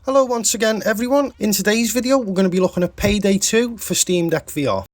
Hello once again everyone. In today's video we're going to be looking at Payday 2 for Steam Deck VR.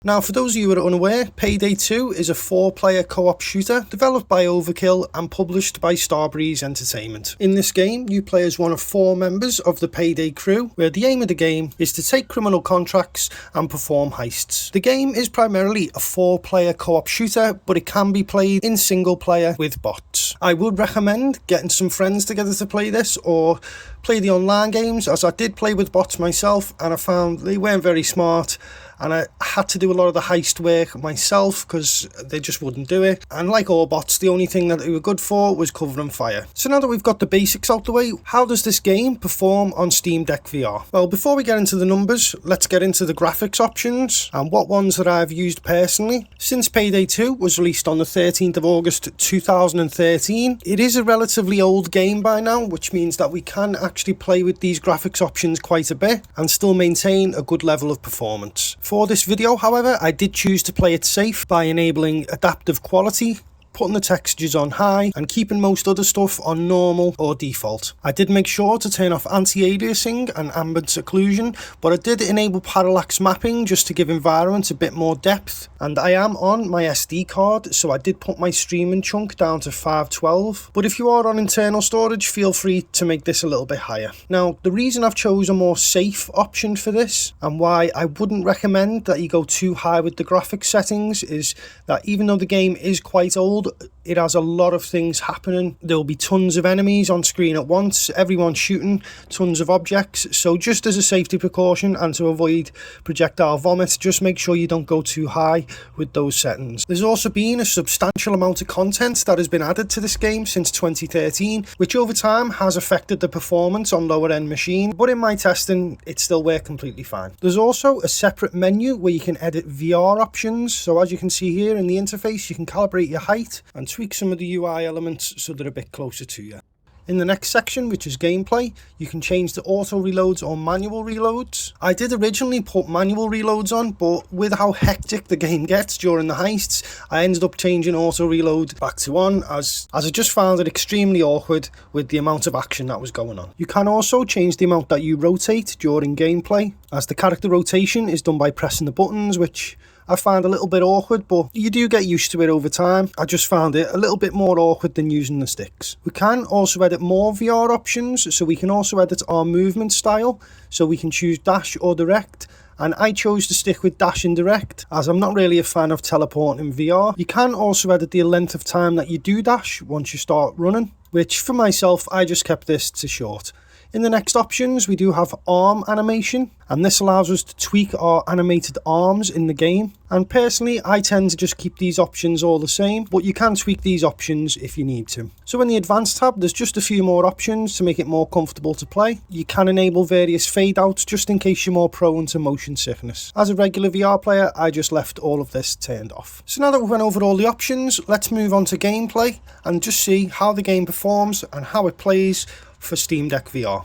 Now for those of you who are unaware, Payday 2 is a 4-player co-op shooter developed by Overkill and published by Starbreeze Entertainment. In this game you play as one of 4 members of the Payday crew, where the aim of the game is to take criminal contracts and perform heists. The game is primarily a 4-player co-op shooter, but it can be played in single player with bots. I would recommend getting some friends together to play this, or play the online games, as I did play with bots myself and I found they weren't very smart, and I had to do a lot of the heist work myself because they just wouldn't do it. And like all bots, the only thing that they were good for was covering fire. So now that we've got the basics out the way, how does this game perform on Steam Deck VR? Well, before we get into the numbers, let's get into the graphics options and what ones that I've used personally. Since Payday 2 was released on the 13th of August 2013, it is a relatively old game by now, which means that we can actually play with these graphics options quite a bit and still maintain a good level of performance. For this video, however, I did choose to play it safe by enabling adaptive quality, putting the textures on high and keeping most other stuff on normal or default. I did make sure to turn off anti-aliasing and ambient occlusion, but I did enable parallax mapping just to give environments a bit more depth. And I am on my SD card, so I did put my streaming chunk down to 512. But if you are on internal storage, feel free to make this a little bit higher. Now, the reason I've chosen a more safe option for this and why I wouldn't recommend that you go too high with the graphics settings is that even though the game is quite old, it has a lot of things happening. There'll be tons of enemies on screen at once, everyone shooting, tons of objects. So just as a safety precaution and to avoid projectile vomit, just make sure you don't go too high with those settings. There's also been a substantial amount of content that has been added to this game since 2013, which over time has affected the performance on lower end machines, but in my testing it still worked completely fine. There's also a separate menu where you can edit VR options. So as you can see here in the interface, you can calibrate your height and tweak some of the UI elements so they're a bit closer to you. In the next section, which is gameplay, you can change the auto reloads or manual reloads. I did originally put manual reloads on, but with how hectic the game gets during the heists, I ended up changing auto reload back to on, as I just found it extremely awkward with the amount of action that was going on. You can also change the amount that you rotate during gameplay, as the character rotation is done by pressing the buttons, which I find a little bit awkward, but you do get used to it over time. I just found it a little bit more awkward than using the sticks. We can also edit more VR options, so we can also edit our movement style, so we can choose dash or direct. And I chose to stick with dash and direct, as I'm not really a fan of teleporting in VR. You can also edit the length of time that you do dash once you start running, which for myself, I just kept this to short. In the next options, we do have arm animation, and this allows us to tweak our animated arms in the game. And personally, I tend to just keep these options all the same, but you can tweak these options if you need to. So in the advanced tab, there's just a few more options to make it more comfortable to play. You can enable various fade outs just in case you're more prone to motion sickness. As a regular VR player, I just left all of this turned off. So now that we've went over all the options, let's move on to gameplay and just see how the game performs and how it plays for Steam Deck VR.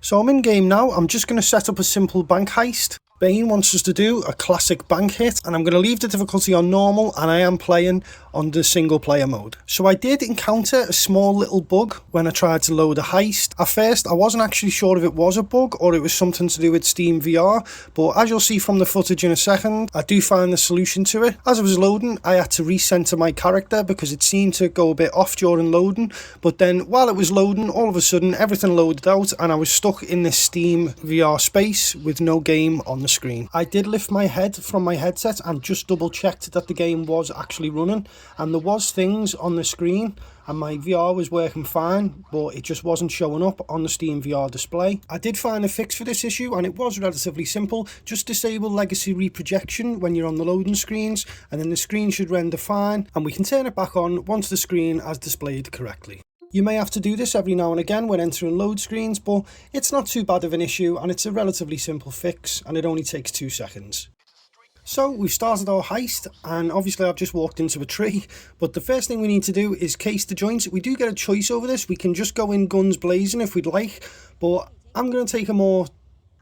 So I'm in game now. I'm just going to set up a simple bank heist. Bane wants us to do a classic bank hit, and I'm going to leave the difficulty on normal, and I am playing on the single player mode. So I did encounter a small little bug when I tried to load a heist. At first I wasn't actually sure if it was a bug or it was something to do with Steam VR, but as you'll see from the footage in a second, I do find the solution to it. As I was loading, I had to recenter my character because it seemed to go a bit off during loading, but then while it was loading, all of a sudden everything loaded out and I was stuck in this Steam VR space with no game on the screen. I did lift my head from my headset and just double checked that the game was actually running, and there was things on the screen and my VR was working fine, but it just wasn't showing up on the Steam VR display. I did find a fix for this issue, and it was relatively simple. Just disable legacy reprojection when you're on the loading screens, and then the screen should render fine, and we can turn it back on once the screen has displayed correctly. You may have to do this every now and again when entering load screens, but it's not too bad of an issue and it's a relatively simple fix, and it only takes 2 seconds. So we've started our heist, and obviously I've just walked into a tree, but the first thing we need to do is case the joints. We do get a choice over this. We can just go in guns blazing if we'd like, but I'm going to take a more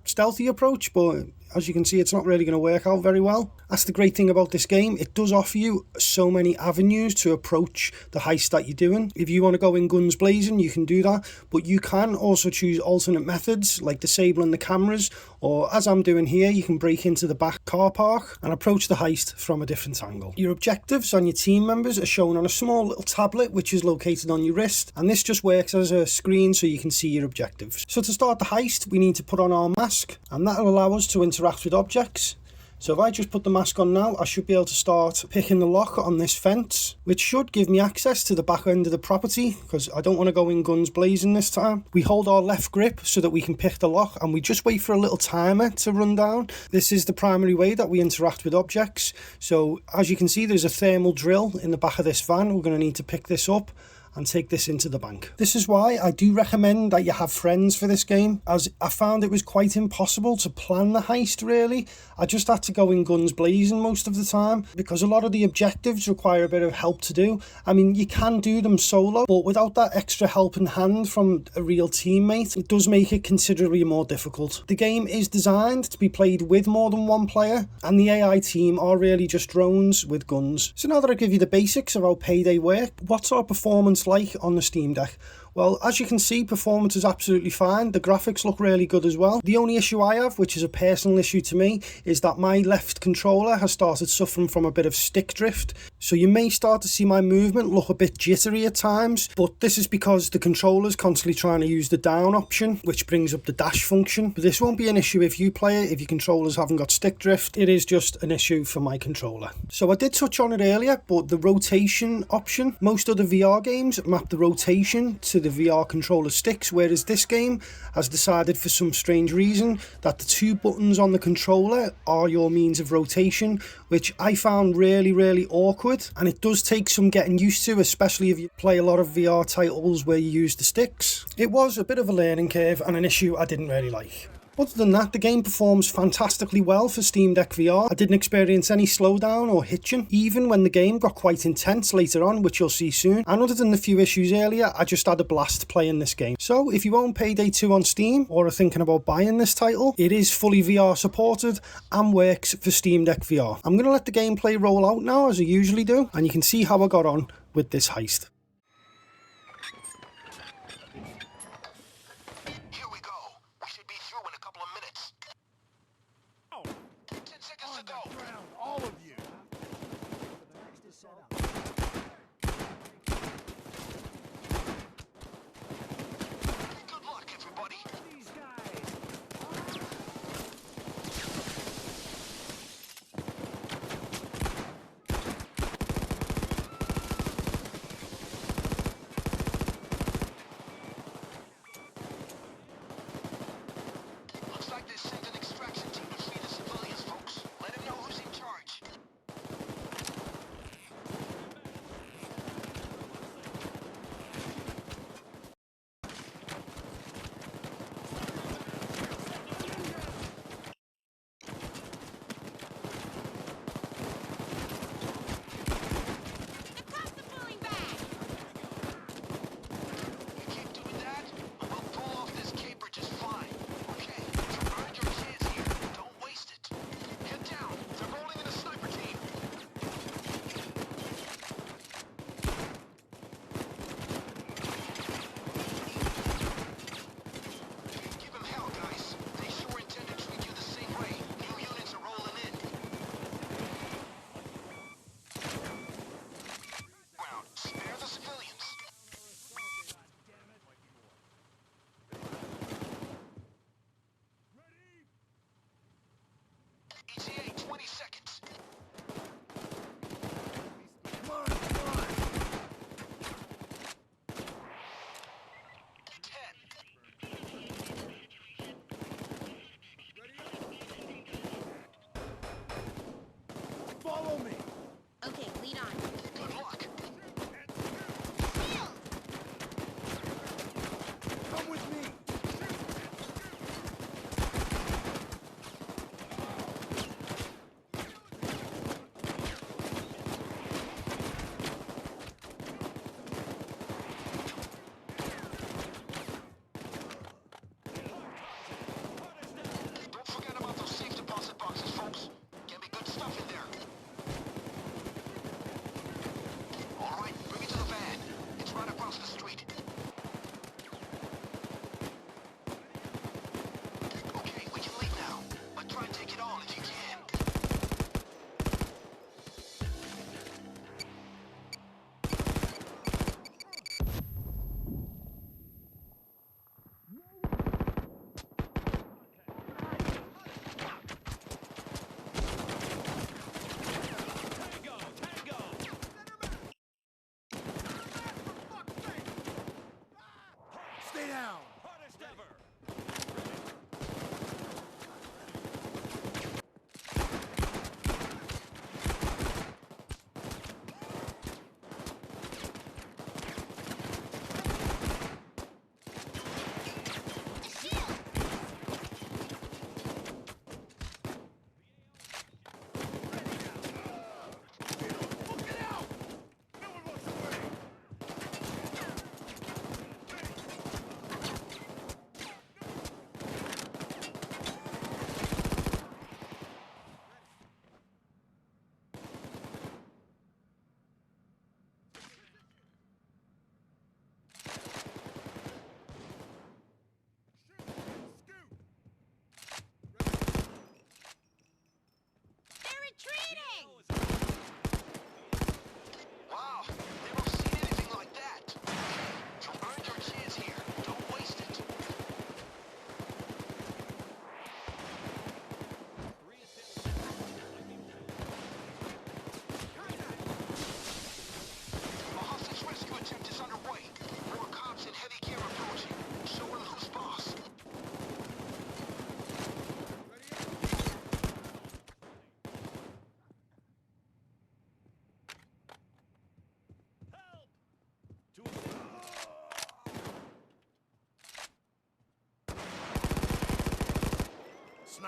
stealthy approach, but as you can see, it's not really going to work out very well. That's the great thing about this game. It does offer you so many avenues to approach the heist that you're doing. If you want to go in guns blazing, you can do that, but you can also choose alternate methods like disabling the cameras, or as I'm doing here, you can break into the back car park and approach the heist from a different angle. Your objectives on your team members are shown on a small little tablet which is located on your wrist, and this just works as a screen so you can see your objectives. So to start the heist, we need to put on our mask, and that'll allow us to interact with objects. So if I just put the mask on now, I should be able to start picking the lock on this fence, which should give me access to the back end of the property, because I don't want to go in guns blazing this time. We hold our left grip so that we can pick the lock, and we just wait for a little timer to run down. This is the primary way that we interact with objects. So as you can see, there's a thermal drill in the back of this van. We're going to need to pick this up and take this into the bank. This is why I do recommend that you have friends for this game, as I found it was quite impossible to plan the heist really. I just had to go in guns blazing most of the time, because a lot of the objectives require a bit of help to do. I mean, you can do them solo, but without that extra helping hand from a real teammate, it does make it considerably more difficult. The game is designed to be played with more than one player, and the AI team are really just drones with guns. So now that I give you the basics of how Payday work, what's our performance like on the Steam Deck? Well, as you can see, performance is absolutely fine. The graphics look really good as well. The only issue I have, which is a personal issue to me, is that my left controller has started suffering from a bit of stick drift. So you may start to see my movement look a bit jittery at times, but this is because the controller's constantly trying to use the down option, which brings up the dash function. But this won't be an issue if you play it, if your controllers haven't got stick drift. It is just an issue for my controller. So I did touch on it earlier, but the rotation option, most other VR games map the rotation to the VR controller sticks, whereas this game has decided for some strange reason that the two buttons on the controller are your means of rotation, which I found really awkward, and it does take some getting used to, especially if you play a lot of VR titles where you use the sticks. It was a bit of a learning curve and an issue I didn't really like. Other than that, the game performs fantastically well for Steam Deck VR. I didn't experience any slowdown or hitching, even when the game got quite intense later on, which you'll see soon. And other than the few issues earlier, I just had a blast playing this game. So if you own Payday 2 on Steam, or are thinking about buying this title, it is fully VR supported and works for Steam Deck VR. I'm going to let the gameplay roll out now, as I usually do, and you can see how I got on with this heist.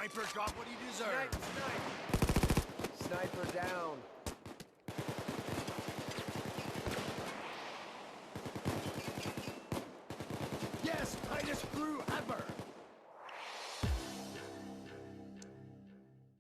Sniper got what he deserved. Sniper down. Yes, tightest crew ever.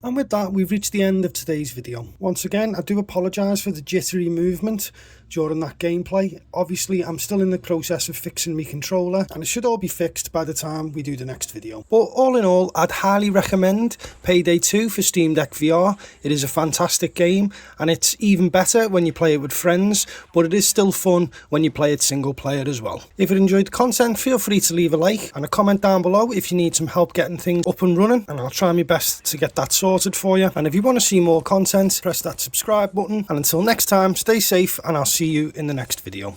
And with that, we've reached the end of today's video. Once again, I do apologise for the jittery movement during that gameplay. Obviously, I'm still in the process of fixing my controller, and it should all be fixed by the time we do the next video. But all in all, I'd highly recommend Payday 2 for Steam Deck VR. It is a fantastic game, and it's even better when you play it with friends, but it is still fun when you play it single player as well. If you enjoyed the content, feel free to leave a like and a comment down below if you need some help getting things up and running, and I'll try my best to get that sorted for you. And if you want to see more content, press that subscribe button, and until next time, stay safe, and I'll see you in the next video.